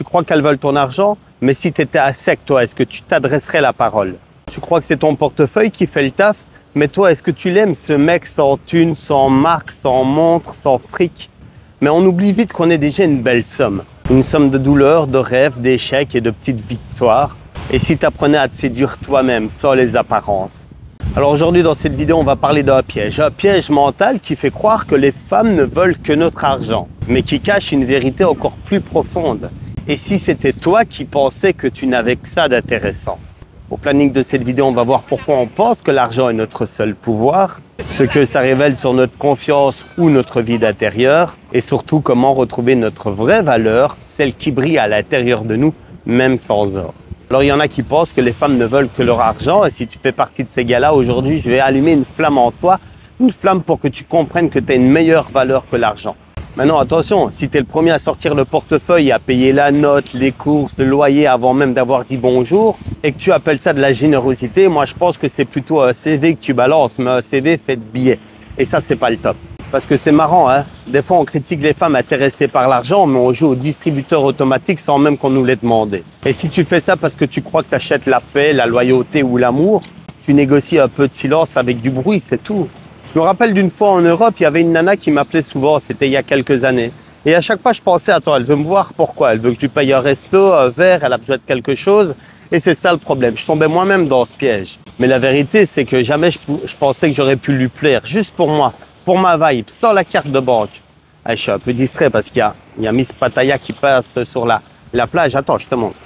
Tu crois qu'elles veulent ton argent? Mais si tu étais à sec, toi, est-ce que tu t'adresserais la parole? Tu crois que c'est ton portefeuille qui fait le taf? Mais toi, est-ce que tu l'aimes, ce mec sans thune, sans marque, sans montre, sans fric? Mais on oublie vite qu'on est déjà une belle somme. Une somme de douleurs, de rêves, d'échecs et de petites victoires. Et si tu apprenais à te séduire toi-même, sans les apparences? Alors aujourd'hui, dans cette vidéo, on va parler d'un piège mental qui fait croire que les femmes ne veulent que notre argent, mais qui cache une vérité encore plus profonde. Et si c'était toi qui pensais que tu n'avais que ça d'intéressant? Au planning de cette vidéo, on va voir pourquoi on pense que l'argent est notre seul pouvoir, ce que ça révèle sur notre confiance ou notre vie intérieure, et surtout comment retrouver notre vraie valeur, celle qui brille à l'intérieur de nous, même sans or. Alors il y en a qui pensent que les femmes ne veulent que leur argent, et si tu fais partie de ces gars-là, aujourd'hui je vais allumer une flamme en toi, une flamme pour que tu comprennes que tu as une meilleure valeur que l'argent. Maintenant attention, si tu es le premier à sortir le portefeuille, à payer la note, les courses, le loyer avant même d'avoir dit bonjour, et que tu appelles ça de la générosité, moi je pense que c'est plutôt un CV que tu balances, mais un CV fait de billets. Et ça c'est pas le top. Parce que c'est marrant, hein? Des fois on critique les femmes intéressées par l'argent, mais on joue au distributeur automatique sans même qu'on nous l'ait demandé. Et si tu fais ça parce que tu crois que tu achètes la paix, la loyauté ou l'amour, tu négocies un peu de silence avec du bruit, c'est tout. Je me rappelle d'une fois en Europe, il y avait une nana qui m'appelait souvent, c'était il y a quelques années. Et à chaque fois je pensais, attends, elle veut me voir, pourquoi? Elle veut que je lui paye un resto, un verre, elle a besoin de quelque chose. Et c'est ça le problème, je tombais moi-même dans ce piège. Mais la vérité, c'est que jamais je pensais que j'aurais pu lui plaire, juste pour moi. Pour ma vibe, sans la carte de banque. Ah, je suis un peu distrait parce qu'il y a Miss Pattaya qui passe sur la plage. Attends, je te montre.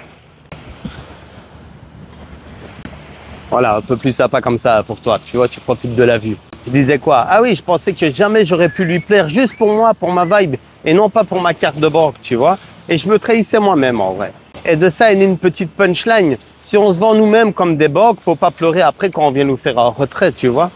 Voilà, un peu plus sympa comme ça pour toi. Tu vois, tu profites de la vue. Je disais quoi? Ah oui, je pensais que jamais j'aurais pu lui plaire juste pour moi, pour ma vibe, et non pas pour ma carte de banque, tu vois. Et je me trahissais moi-même en vrai. Et de ça est née une petite punchline. Si on se vend nous-mêmes comme des banques, faut pas pleurer après quand on vient nous faire un retrait, tu vois.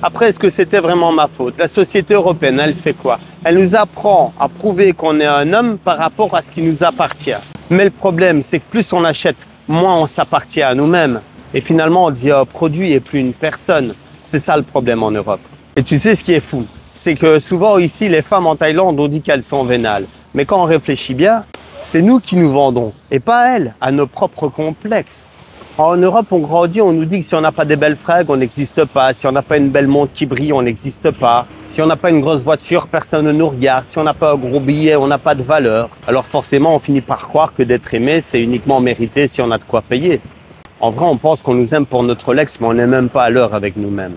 Après, est-ce que c'était vraiment ma faute? La société européenne, elle fait quoi? Elle nous apprend à prouver qu'on est un homme par rapport à ce qui nous appartient. Mais le problème, c'est que plus on achète, moins on s'appartient à nous-mêmes. Et finalement, on devient un produit et plus une personne. C'est ça le problème en Europe. Et tu sais ce qui est fou? C'est que souvent ici, les femmes en Thaïlande, on dit qu'elles sont vénales. Mais quand on réfléchit bien, c'est nous qui nous vendons. Et pas elles, à nos propres complexes. En Europe, on grandit, on nous dit que si on n'a pas des belles fringues, on n'existe pas. Si on n'a pas une belle montre qui brille, on n'existe pas. Si on n'a pas une grosse voiture, personne ne nous regarde. Si on n'a pas un gros billet, on n'a pas de valeur. Alors forcément, on finit par croire que d'être aimé, c'est uniquement mérité si on a de quoi payer. En vrai, on pense qu'on nous aime pour notre Rolex, mais on n'est même pas à l'heure avec nous-mêmes.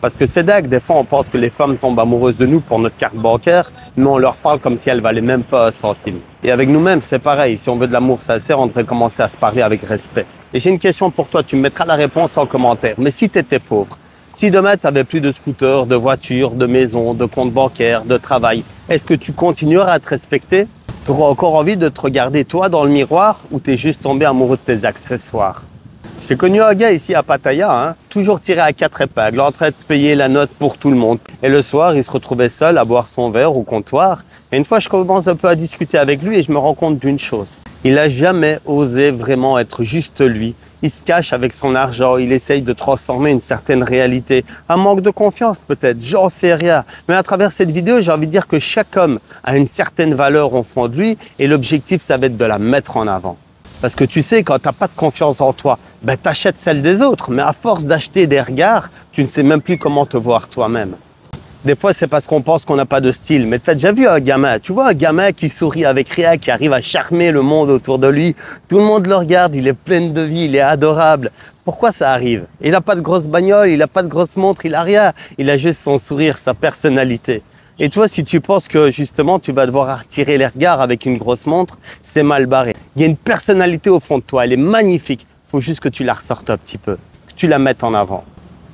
Parce que c'est dingue, des fois, on pense que les femmes tombent amoureuses de nous pour notre carte bancaire, mais on leur parle comme si elles valaient même pas un centime. Et avec nous-mêmes, c'est pareil. Si on veut de l'amour sincère, on devrait commencer à se parler avec respect. Et j'ai une question pour toi, tu me mettras la réponse en commentaire. Mais si tu étais pauvre, si demain tu n'avais plus de scooter, de voiture, de maison, de compte bancaire, de travail, est-ce que tu continueras à te respecter? Tu auras encore envie de te regarder toi dans le miroir ou tu es juste tombé amoureux de tes accessoires? J'ai connu un gars ici à Pattaya, hein, toujours tiré à 4 épingles, en train de payer la note pour tout le monde. Et le soir, il se retrouvait seul à boire son verre au comptoir. Et une fois, je commence un peu à discuter avec lui et je me rends compte d'une chose. Il n'a jamais osé vraiment être juste lui. Il se cache avec son argent, il essaye de transformer une certaine réalité. Un manque de confiance peut-être, j'en sais rien. Mais à travers cette vidéo, j'ai envie de dire que chaque homme a une certaine valeur au fond de lui et l'objectif, ça va être de la mettre en avant. Parce que tu sais, quand tu n'as pas de confiance en toi, ben, tu achètes celle des autres. Mais à force d'acheter des regards, tu ne sais même plus comment te voir toi-même. Des fois, c'est parce qu'on pense qu'on n'a pas de style. Mais tu as déjà vu un gamin? Tu vois un gamin qui sourit avec rien, qui arrive à charmer le monde autour de lui. Tout le monde le regarde, il est plein de vie, il est adorable. Pourquoi ça arrive? Il n'a pas de grosse bagnole, il n'a pas de grosse montre, il n'a rien. Il a juste son sourire, sa personnalité. Et toi, si tu penses que justement tu vas devoir attirer les regards avec une grosse montre, c'est mal barré. Il y a une personnalité au fond de toi, elle est magnifique. Il faut juste que tu la ressortes un petit peu, que tu la mettes en avant.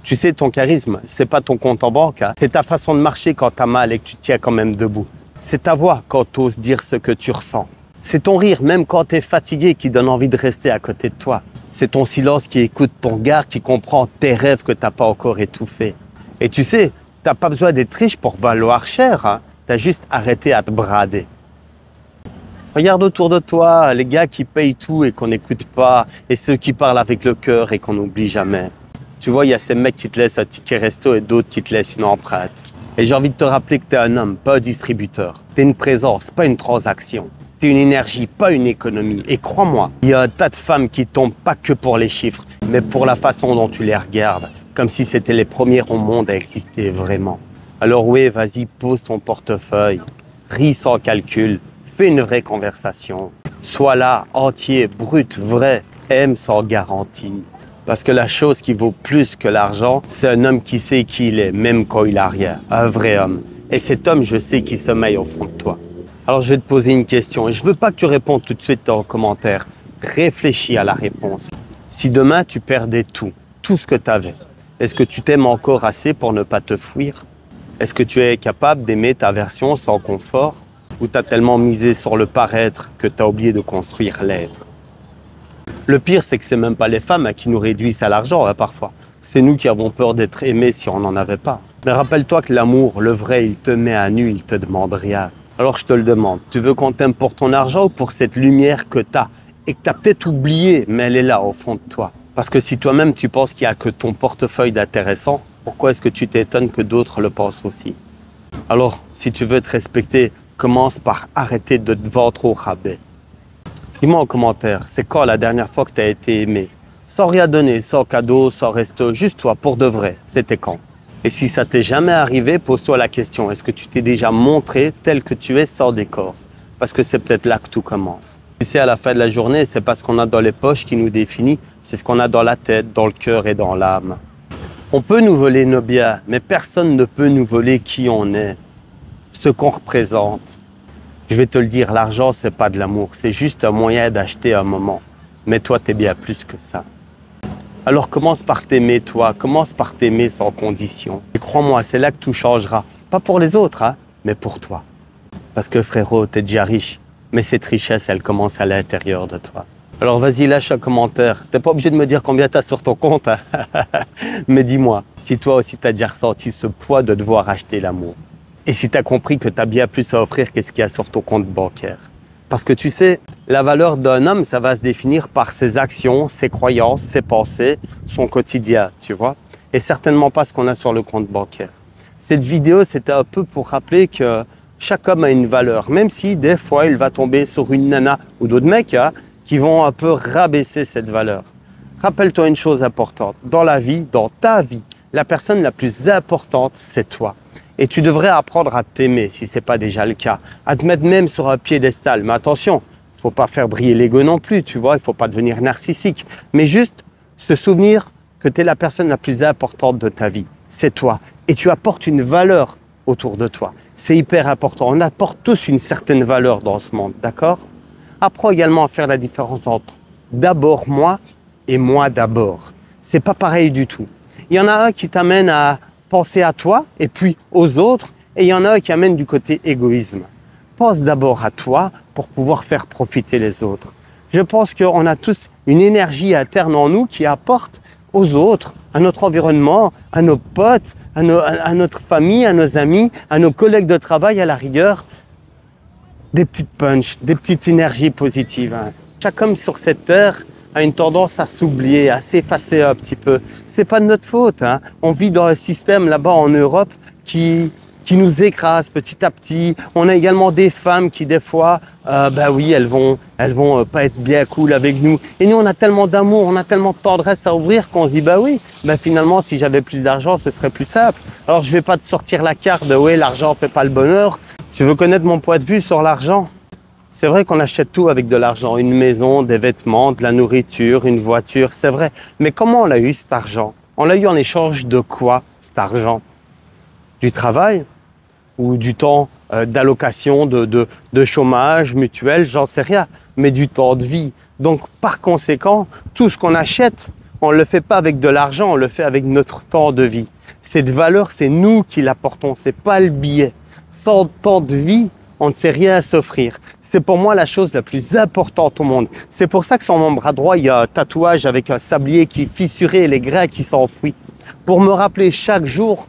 Tu sais, ton charisme, c'est pas ton compte en banque, hein. C'est ta façon de marcher quand tu as mal et que tu tiens quand même debout. C'est ta voix quand tu oses dire ce que tu ressens. C'est ton rire, même quand tu es fatigué, qui donne envie de rester à côté de toi. C'est ton silence qui écoute ton regard, qui comprend tes rêves que tu n'as pas encore étouffés. Et tu sais, tu n'as pas besoin d'être riche pour valoir cher, hein. Tu as juste arrêté à te brader. Regarde autour de toi, les gars qui payent tout et qu'on n'écoute pas, et ceux qui parlent avec le cœur et qu'on n'oublie jamais. Tu vois, il y a ces mecs qui te laissent un ticket resto et d'autres qui te laissent une empreinte. Et j'ai envie de te rappeler que tu es un homme, pas un distributeur. Tu es une présence, pas une transaction. Tu C'est une énergie, pas une économie. Et crois-moi, il y a un tas de femmes qui tombent pas que pour les chiffres, mais pour la façon dont tu les regardes, comme si c'était les premières au monde à exister vraiment. Alors oui, vas-y, pose ton portefeuille, ris sans calcul, fais une vraie conversation. Sois là, entier, brut, vrai, aime sans garantie. Parce que la chose qui vaut plus que l'argent, c'est un homme qui sait qui il est, même quand il a rien. Un vrai homme. Et cet homme, je sais qu'il sommeille au fond de toi. Alors je vais te poser une question et je veux pas que tu répondes tout de suite en commentaire. Réfléchis à la réponse. Si demain tu perdais tout ce que tu avais, est-ce que tu t'aimes encore assez pour ne pas te fuir? Est-ce que tu es capable d'aimer ta version sans confort? Ou tu as tellement misé sur le paraître que tu as oublié de construire l'être? Le pire, c'est que c'est même pas les femmes qui nous réduisent à l'argent, parfois. C'est nous qui avons peur d'être aimés si on n'en avait pas. Mais rappelle-toi que l'amour, le vrai, il te met à nu, il te demande rien. Alors je te le demande, tu veux qu'on t'aime pour ton argent ou pour cette lumière que tu as et que tu as peut-être oubliée, mais elle est là au fond de toi? Parce que si toi-même tu penses qu'il n'y a que ton portefeuille d'intéressant, pourquoi est-ce que tu t'étonnes que d'autres le pensent aussi? Alors, si tu veux te respecter, commence par arrêter de te vendre au rabais. Dis-moi en commentaire, c'est quand la dernière fois que tu as été aimé? Sans rien donner, sans cadeau, sans resto, juste toi, pour de vrai, c'était quand? Et si ça t'est jamais arrivé, pose-toi la question, est-ce que tu t'es déjà montré tel que tu es sans décor? Parce que c'est peut-être là que tout commence. Tu sais, à la fin de la journée, c'est pas ce qu'on a dans les poches qui nous définit, c'est ce qu'on a dans la tête, dans le cœur et dans l'âme. On peut nous voler nos biens, mais personne ne peut nous voler qui on est, ce qu'on représente. Je vais te le dire, l'argent, c'est pas de l'amour, c'est juste un moyen d'acheter un moment. Mais toi, t'es bien plus que ça. Alors commence par t'aimer toi, commence par t'aimer sans condition. Et crois-moi, c'est là que tout changera. Pas pour les autres, hein, mais pour toi. Parce que frérot, t'es déjà riche, mais cette richesse, elle commence à l'intérieur de toi. Alors vas-y, lâche un commentaire. T'es pas obligé de me dire combien t'as sur ton compte, hein. Mais dis-moi, si toi aussi t'as déjà ressenti ce poids de devoir acheter l'amour. Et si t'as compris que t'as bien plus à offrir qu'est-ce qu'il y a sur ton compte bancaire. Parce que tu sais, la valeur d'un homme, ça va se définir par ses actions, ses croyances, ses pensées, son quotidien, tu vois. Et certainement pas ce qu'on a sur le compte bancaire. Cette vidéo, c'était un peu pour rappeler que chaque homme a une valeur. Même si des fois, il va tomber sur une nana ou d'autres mecs hein, qui vont un peu rabaisser cette valeur. Rappelle-toi une chose importante. Dans la vie, dans ta vie, la personne la plus importante, c'est toi. Et tu devrais apprendre à t'aimer si ce n'est pas déjà le cas, à te mettre même sur un piédestal. Mais attention, il ne faut pas faire briller l'ego non plus, tu vois, il ne faut pas devenir narcissique. Mais juste se souvenir que tu es la personne la plus importante de ta vie, c'est toi. Et tu apportes une valeur autour de toi. C'est hyper important, on apporte tous une certaine valeur dans ce monde, d'accord? Apprends également à faire la différence entre d'abord moi et moi d'abord. C'est pas pareil du tout. Il y en a un qui t'amène à penser à toi et puis aux autres, et il y en a un qui amène du côté égoïsme. Pense d'abord à toi pour pouvoir faire profiter les autres. Je pense qu'on a tous une énergie interne en nous qui apporte aux autres, à notre environnement, à nos potes, à notre famille, à nos amis, à nos collègues de travail, à la rigueur, des petites punches, des petites énergies positives. Hein. Chaque homme sur cette terre a une tendance à s'oublier, à s'effacer un petit peu. C'est pas de notre faute. Hein. On vit dans un système là-bas en Europe qui nous écrase petit à petit. On a également des femmes qui des fois, bah oui, elles vont pas être bien cool avec nous. Et nous, on a tellement d'amour, on a tellement de tendresse à ouvrir qu'on se dit, bah oui, bah finalement, si j'avais plus d'argent, ce serait plus simple. Alors, je vais pas te sortir la carte de, ouais, l'argent fait pas le bonheur. Tu veux connaître mon point de vue sur l'argent? C'est vrai qu'on achète tout avec de l'argent, une maison, des vêtements, de la nourriture, une voiture, c'est vrai. Mais comment on l'a eu cet argent? On l'a eu en échange de quoi cet argent? Du travail ou du temps d'allocation, de chômage, mutuel, j'en sais rien, mais du temps de vie. Donc par conséquent, tout ce qu'on achète, on ne le fait pas avec de l'argent, on le fait avec notre temps de vie. Cette valeur, c'est nous qui l'apportons, c'est pas le billet. Sans temps de vie, on ne sait rien à s'offrir. C'est pour moi la chose la plus importante au monde. C'est pour ça que sur mon bras droit, il y a un tatouage avec un sablier qui est fissuré et les grains qui s'enfuient. Pour me rappeler chaque jour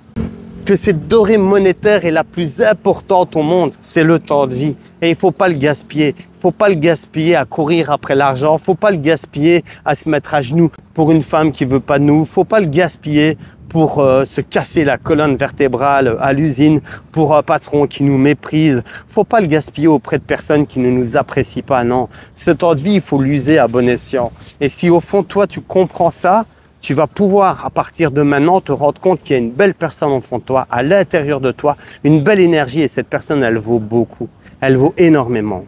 que cette dorée monétaire est la plus importante au monde, c'est le temps de vie. Et il ne faut pas le gaspiller. Il ne faut pas le gaspiller à courir après l'argent. Il ne faut pas le gaspiller à se mettre à genoux pour une femme qui ne veut pas de nous. Il ne faut pas le gaspiller pour se casser la colonne vertébrale à l'usine, pour un patron qui nous méprise. Faut pas le gaspiller auprès de personnes qui ne nous apprécient pas, non. Ce temps de vie, il faut l'user à bon escient. Et si au fond, toi, tu comprends ça, tu vas pouvoir, à partir de maintenant, te rendre compte qu'il y a une belle personne au fond de toi, à l'intérieur de toi, une belle énergie, et cette personne, elle vaut beaucoup. Elle vaut énormément.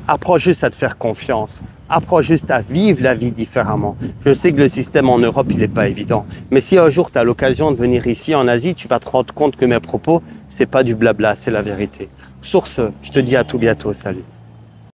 Apprends juste à te faire confiance. Apprends juste à vivre la vie différemment. Je sais que le système en Europe, il n'est pas évident. Mais si un jour tu as l'occasion de venir ici en Asie, tu vas te rendre compte que mes propos, c'est pas du blabla, c'est la vérité. Sur ce, je te dis à tout bientôt. Salut.